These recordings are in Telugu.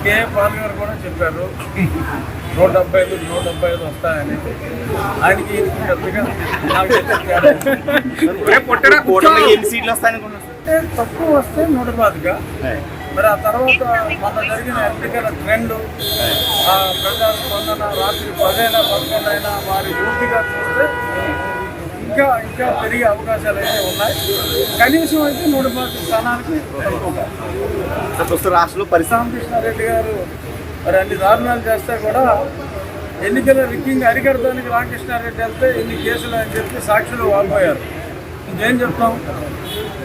కే పాల్ గారు కూడా చెప్పారు 175 వస్తాయని. ఆయనకి పెద్దగా నాకు ఎన్ని సీట్లు వస్తాయనుకున్నారు? అంటే తక్కువ వస్తే 125గా, మరి ఆ తర్వాత మన జరిగిన ఎన్నికల ట్రెండ్, ఆ ప్రజా స్పందన రాత్రి 10 అయినా 11 అయినా వారి పూర్తిగా చూస్తే ఇంకా ఇంకా పెరిగే అవకాశాలు అయితే ఉన్నాయి. కనీసం అయితే 125 స్థానానికి రాష్ట్రంలో రామకృష్ణారెడ్డి గారు మరి అన్ని దారుణాలు చేస్తే కూడా ఎన్నికల రిగ్గింగ్ అరికడతానికి రామకృష్ణారెడ్డి వెళ్తే ఎన్ని కేసులు అని చెప్పి సాక్షులు వాపోయారు. ఇంకేం చెప్తాం?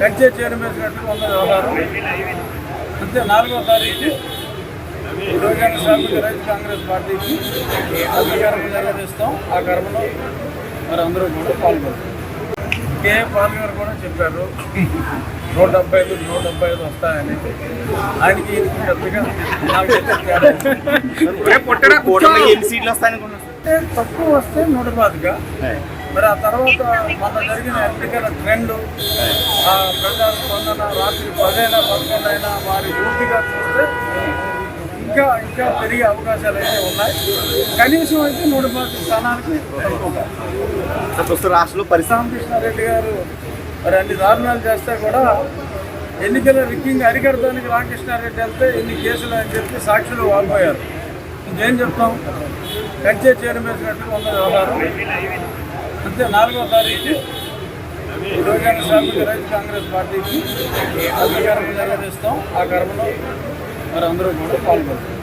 కంచే చేరమేసినట్టుగా ఉన్న వ్యవహారం. అంతే 4వ తారీఖు యువజన శ్రామిక రైతు కాంగ్రెస్ పార్టీకి అధికారం నిర్వహిస్తాం. ఆ కర్మలో మరి అందరూ కూడా పాల్గొంటారు. కే పాల్ గారు కూడా చెప్పారు 175 వస్తాయని. ఆయనకి పెద్దగా నాకు ఎన్ని సీట్లు వస్తాయనుకున్నారు? అంటే తక్కువ వస్తే 125గా, మరి ఆ తర్వాత మన జరిగిన ఎన్నికల ట్రెండ్, ఆ ప్రజా స్పందన రాత్రి 10 అయినా 11 అయినా వారి పూర్తిగా చూస్తే ఇంకా ఇంకా పెరిగే అవకాశాలు అయితే ఉన్నాయి. కనీసం అయితే 125 స్థానానికి రాష్ట్రంలో రామకృష్ణారెడ్డి గారు మరి అన్ని దారుణాలు చేస్తే కూడా ఎన్నికల రిగ్గింగ్ అరికడతానికి రామకృష్ణారెడ్డి వెళ్తే ఎన్ని కేసులు అని చెప్పి సాక్షులు వాపోయారు. ఇంకేం చెప్తాం? కంచే చేరమేసినట్టుగా ఉన్న వ్యవహారం. అంతే 4వ తారీఖు యువజన శ్రామిక రైతు కాంగ్రెస్ పార్టీకి అధికారం నిర్వహిస్తాం. ఆ కర్మలో మరి అందరూ కూడా పాల్గొంటారు.